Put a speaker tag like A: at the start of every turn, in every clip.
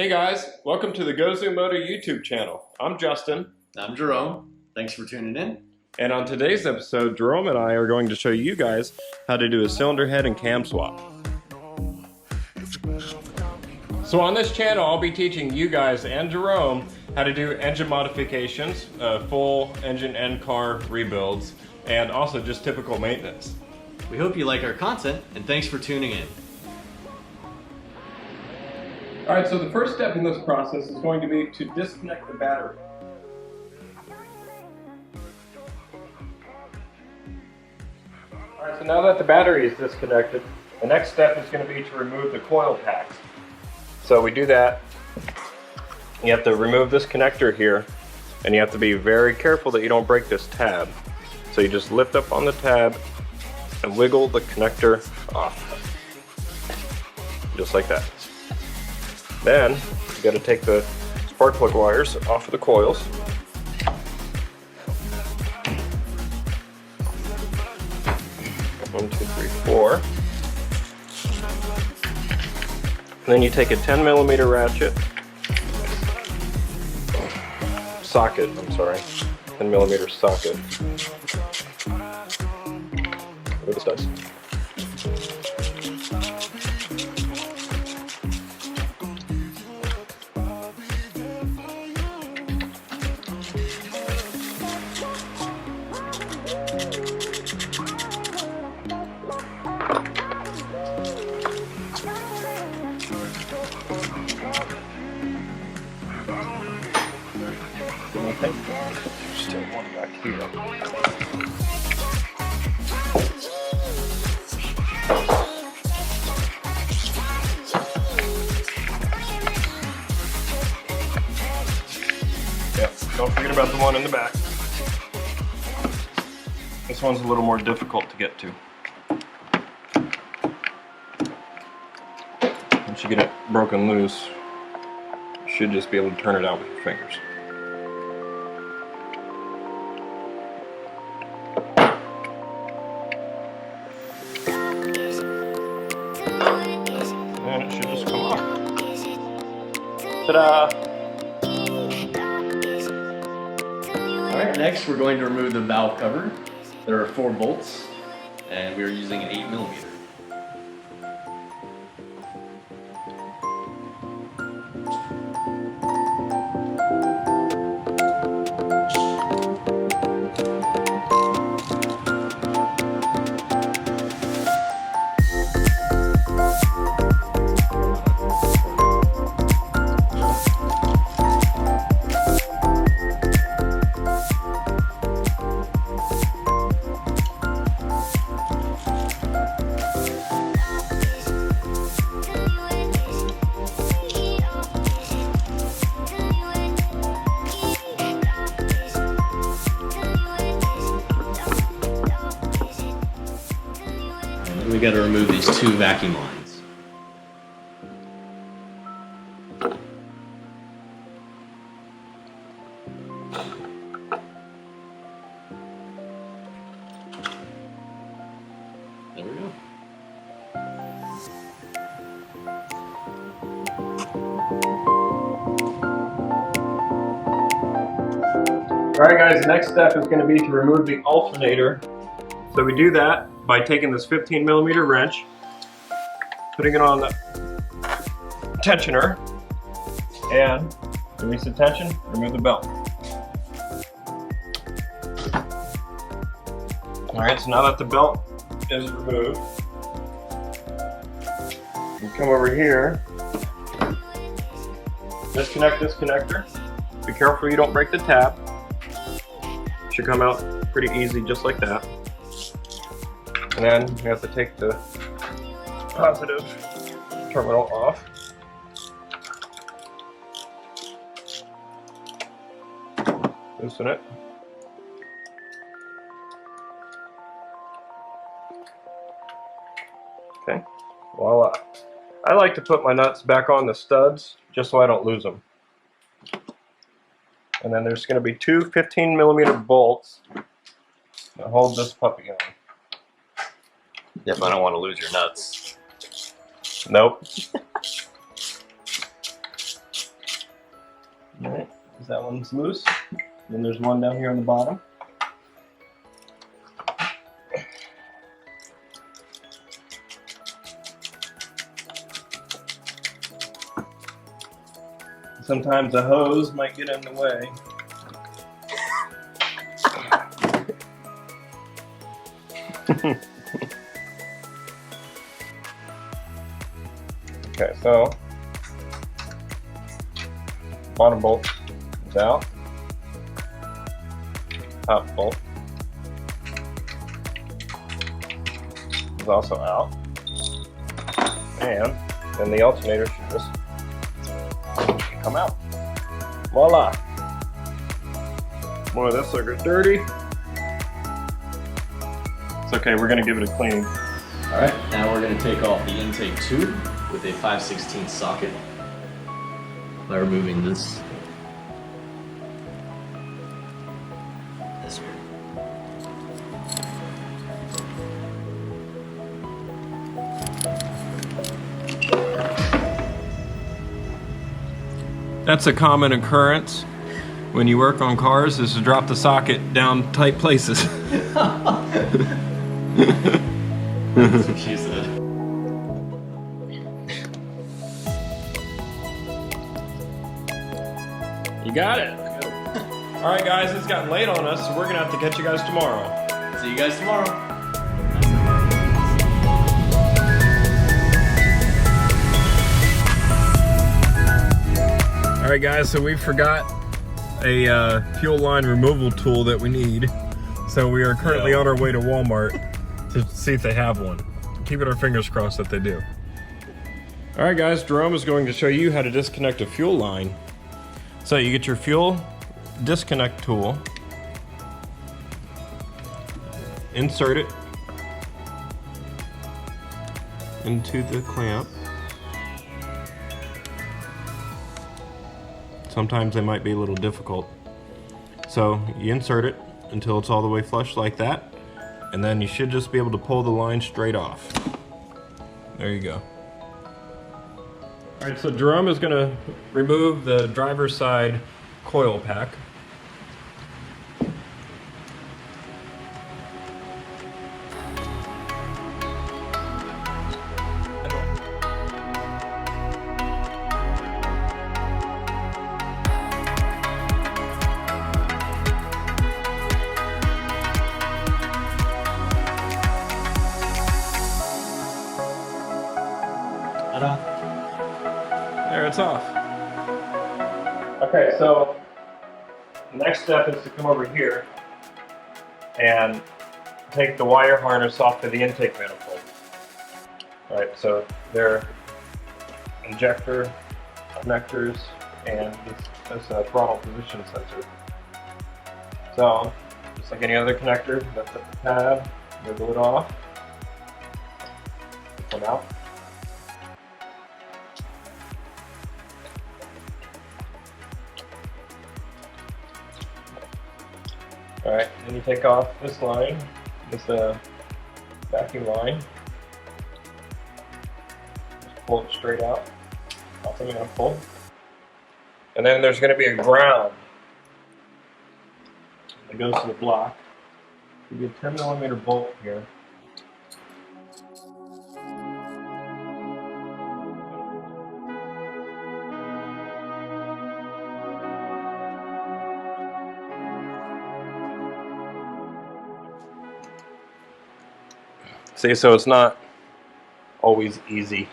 A: Hey guys, welcome to the Gozu Moto YouTube channel. I'm Justin.
B: I'm Jerome. Thanks for tuning in.
A: And on today's episode, Jerome and I are going to show you guys how to do a cylinder head and cam swap. So on this channel, I'll be teaching you guys and Jerome how to do engine modifications, full engine and car rebuilds, and also just typical maintenance.
B: We hope you like our content, and thanks for tuning in.
A: Alright, so the first step in this process is going to be to disconnect the battery. Alright, so now that the battery is disconnected, the next step is going to be to remove the coil packs. So we do that. You have to remove this connector here, and you have to be very careful that you don't break this tab. So you just lift up on the tab and wiggle the connector off. Just like that. Then you got to take the spark plug wires off of the coils. One, two, three, four. And then you take a 10mm ratchet socket. I'm sorry, 10mm socket. Look at this does. There's still one back here. Yep, don't forget about the one in the back. This one's a little more difficult to get to. Once you get it broken loose, you should just be able to turn it out with your fingers. And it should just come off. Ta-da!
B: Alright, next we're going to remove the valve cover. There are 4 bolts, and we are using an 8mm. We got to remove these 2 vacuum lines. There we go.
A: Alright guys, the next step is going to be to remove the alternator. So we do that by taking this 15mm wrench, putting it on the tensioner, and release the tension, remove the belt. Alright, so now that the belt is removed, you come over here, disconnect this connector. Be careful you don't break the tab. Should come out pretty easy just like that. And then you have to take the positive terminal off. Loosen it. Okay, voila. I like to put my nuts back on the studs just so I don't lose them. And then there's going to be 2 15mm bolts that hold this puppy on.
B: Yep, I don't want to lose your nuts.
A: Nope. because that one's loose. Then there's one down here on the bottom. Sometimes a hose might get in the way. Okay, so bottom bolt is out, top bolt is also out, and then the alternator should just come out. Voila! Boy, this sucker's dirty. It's okay, we're gonna give it a cleaning.
B: Alright, now we're going to take off the intake tube with a 5/16 socket by removing this.
A: That's a common occurrence when you work on cars, is to drop the socket down tight places.
B: That's what she said.
A: You got it. Alright guys, it's gotten late on us, so we're gonna have to catch you guys tomorrow.
B: See you guys tomorrow.
A: Alright guys, so we forgot a fuel line removal tool that we need. So we are currently on our way to Walmart to see if they have one. Keeping our fingers crossed that they do. Alright guys, Jerome is going to show you how to disconnect a fuel line. So you get your fuel disconnect tool, insert it into the clamp. Sometimes they might be a little difficult. So you insert it until it's all the way flush like that, and then you should just be able to pull the line straight off. There you go. All right, so Jerome is gonna remove the driver's side coil pack. There, it's off. Okay, so the next step is to come over here and take the wire harness off to the intake manifold. Alright, so they're injector connectors and this throttle position sensor. So, just like any other connector, lift up the tab, wiggle it off, come out. Alright, then you take off this line, this vacuum line. Just pull it straight out. Off the manifold. And then there's going to be a ground that goes to the block. There'll be a 10mm bolt here. See, so it's not always easy,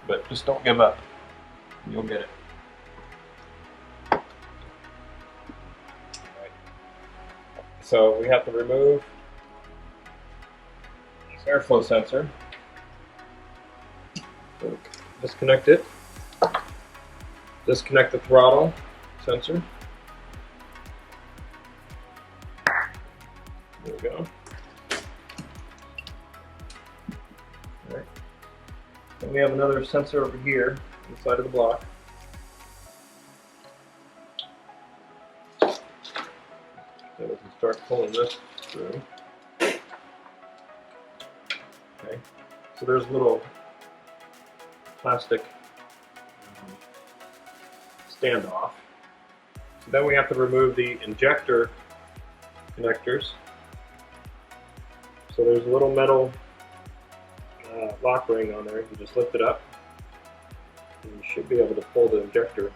A: but just don't give up. You'll get it. Right. So we have to remove this airflow sensor. So disconnect it. Disconnect the throttle sensor. There we go. And we have another sensor over here on the side of the block. So we can start pulling this through. Okay, so there's a little plastic standoff. So then we have to remove the injector connectors. So there's a little metal lock ring on there. You just lift it up, and you should be able to pull the injector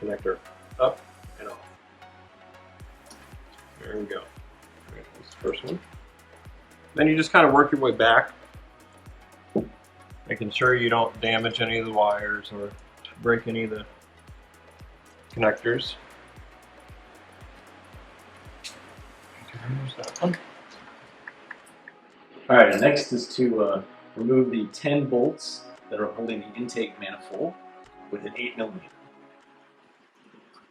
A: connector up and off. There we go. Right, this is the first one. Then you just kind of work your way back, making sure you don't damage any of the wires or break any of the connectors. There's that one.
B: All right, next is to remove the 10 bolts that are holding the intake manifold with an 8mm.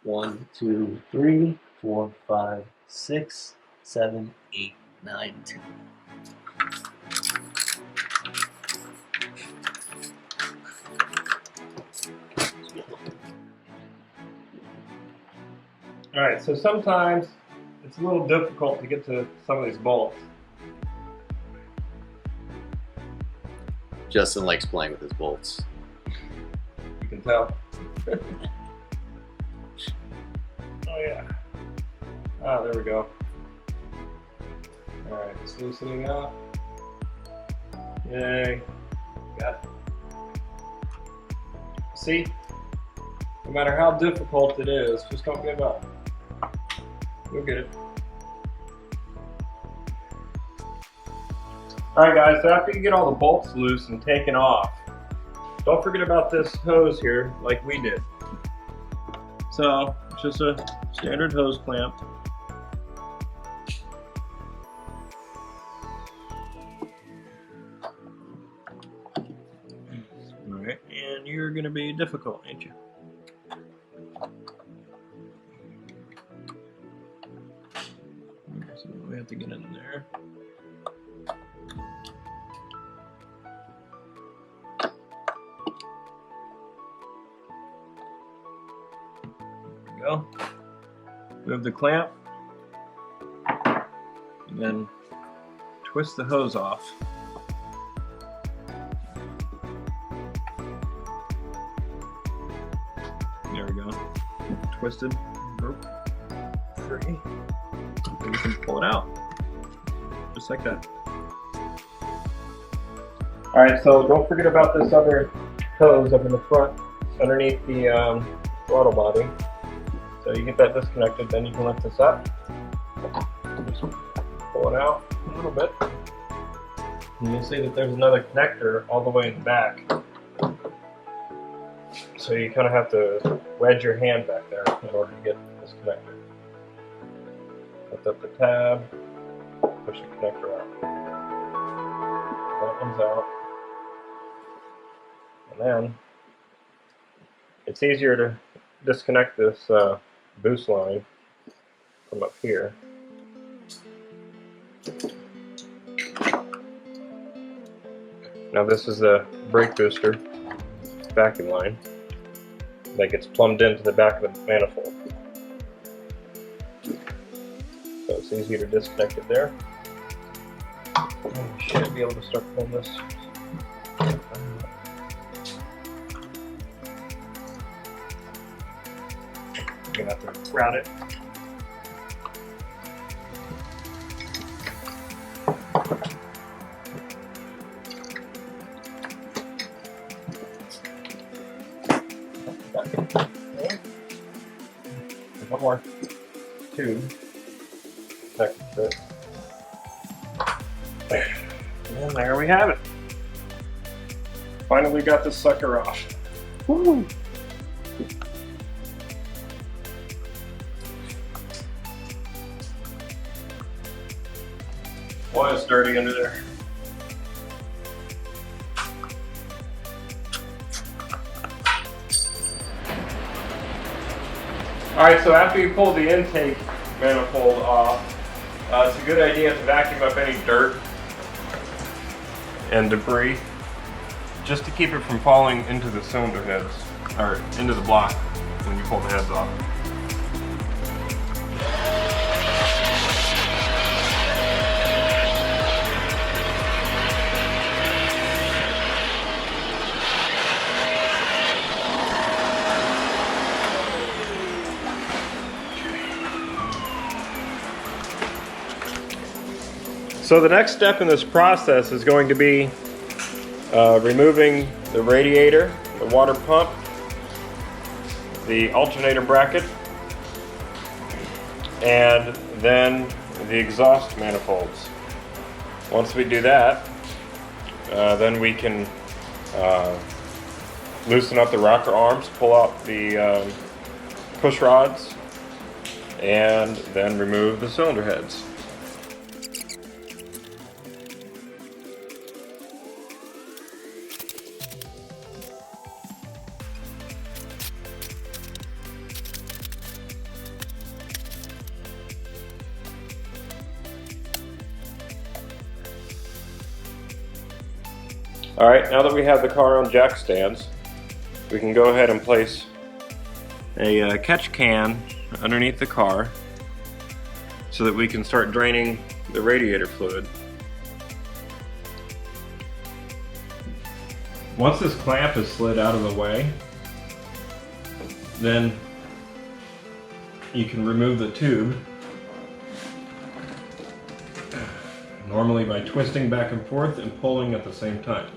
B: 1, 2, 3, 4, 5, 6, 7, 8, 9, 10.
A: All right, so sometimes it's a little difficult to get to some of these bolts.
B: Justin likes playing with his bolts.
A: You can tell. Oh yeah. Ah, there we go. All right, it's loosening up. Yay. Got it. See? No matter how difficult it is, just don't give up. You'll get it. Alright guys, so after you get all the bolts loose and taken off, don't forget about this hose here, like we did. So, it's just a standard hose clamp. Alright, and you're going to be difficult, ain't you? So we have to get in there. Go. Move the clamp and then twist the hose off. There we go. Twisted, rope, free. And you can pull it out. Just like that. Alright, so don't forget about this other hose up in the front underneath the throttle body. So you get that disconnected, then you can lift this up. Just pull it out a little bit. And you'll see that there's another connector all the way in the back. So you kind of have to wedge your hand back there in order to get this connector. Lift up the tab, push the connector out. That one's out. And then it's easier to disconnect this boost line from up here. Now this is a brake booster vacuum line that gets plumbed into the back of the manifold. So it's easier to disconnect it there. And you should be able to start pulling this. You're gonna have to route it. There's one more tube connected to it. And there we have it. Finally got this sucker off. Woo! Boy, it's dirty under there. Alright, so after you pull the intake manifold off, it's a good idea to vacuum up any dirt and debris just to keep it from falling into the cylinder heads, or into the block when you pull the heads off. So the next step in this process is going to be removing the radiator, the water pump, the alternator bracket, and then the exhaust manifolds. Once we do that, then we can loosen up the rocker arms, pull out the push rods, and then remove the cylinder heads. Alright, now that we have the car on jack stands, we can go ahead and place a catch can underneath the car so that we can start draining the radiator fluid. Once this clamp is slid out of the way, then you can remove the tube, normally by twisting back and forth and pulling at the same time.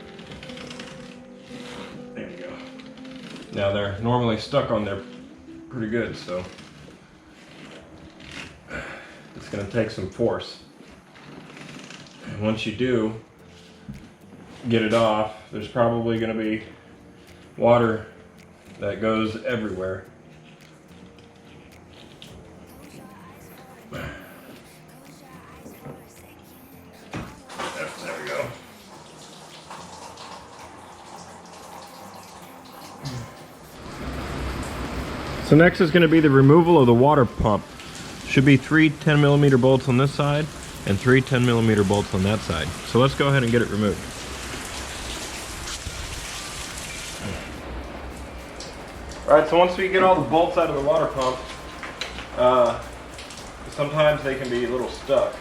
A: There you go. Now they're normally stuck on there pretty good, so it's going to take some force. And once you do get it off, there's probably going to be water that goes everywhere. There we go. So next is going to be the removal of the water pump. Should be 3 10mm bolts on this side and 3 10mm bolts on that side. So let's go ahead and get it removed. Alright, so once we get all the bolts out of the water pump, sometimes they can be a little stuck.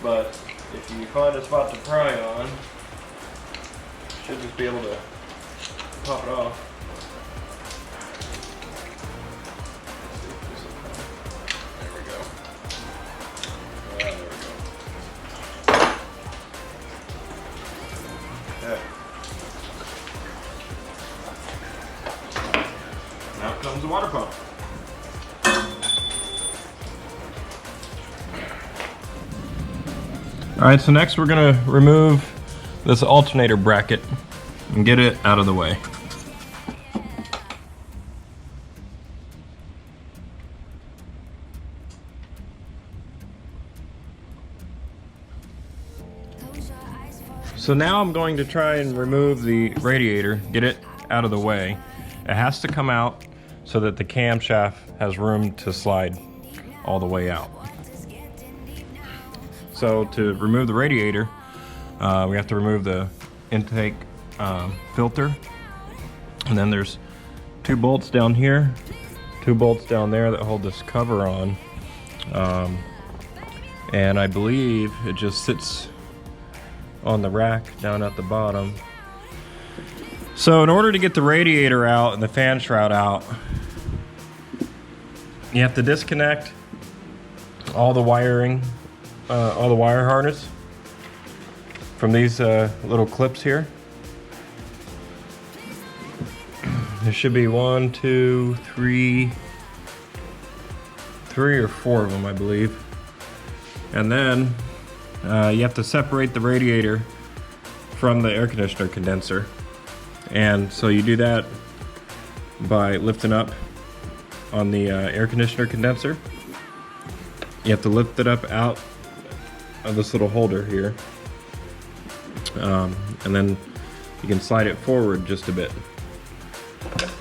A: But if you find a spot to pry on, you should just be able to pop it off. There we go. There we go. Okay. Now comes the water pump. Alright, so next we're going to remove this alternator bracket and get it out of the way. So now I'm going to try and remove the radiator, get it out of the way. It has to come out so that the camshaft has room to slide all the way out. So to remove the radiator, we have to remove the intake filter. And then there's 2 bolts down here, 2 bolts down there that hold this cover on. And I believe it just sits on the rack down at the bottom. So in order to get the radiator out and the fan shroud out, you have to disconnect all the wiring, all the wire harness from these little clips here. There should be 1, 2, 3 or 4 of them, I believe. And then you have to separate the radiator from the air conditioner condenser. And so you do that by lifting up on the air conditioner condenser. You have to lift it up out of this little holder here. And then you can slide it forward just a bit.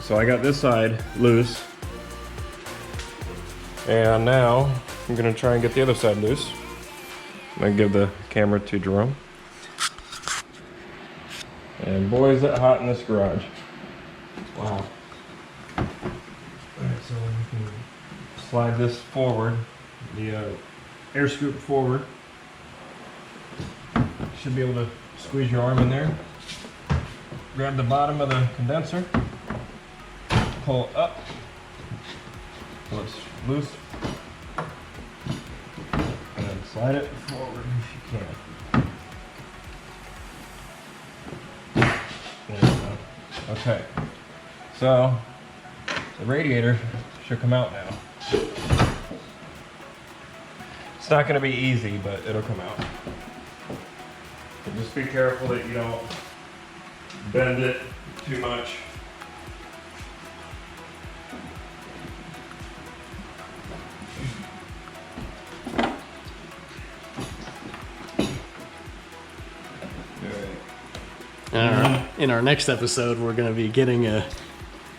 A: So I got this side loose. And now I'm gonna try and get the other side loose. I'm gonna give the camera to Jerome. And boy, is it hot in this garage. Wow. Alright, so we can slide this forward, the air scoop forward. Should be able to squeeze your arm in there. Grab the bottom of the condenser, pull up, pull it loose, and then Slide it forward if you can. There we go. Okay. So the radiator should come out now. It's not going to be easy, but it'll come out. And just be careful that you don't bend it too much.
B: In our next episode, we're going to be getting a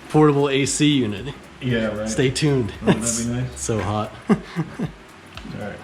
B: portable AC unit.
A: Yeah, right.
B: Stay tuned.
A: Oh, that'd be nice.
B: It's so hot.
A: All right.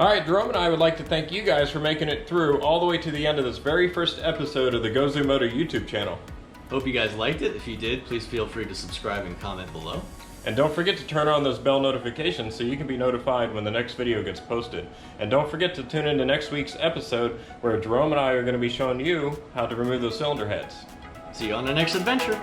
A: All right, Jerome and I would like to thank you guys for making it through all the way to the end of this very first episode of the Gozu Moto YouTube channel.
B: Hope you guys liked it. If you did, please feel free to subscribe and comment below.
A: And don't forget to turn on those bell notifications so you can be notified when the next video gets posted. And don't forget to tune into next week's episode where Jerome and I are going to be showing you how to remove those cylinder heads.
B: See you on the next adventure.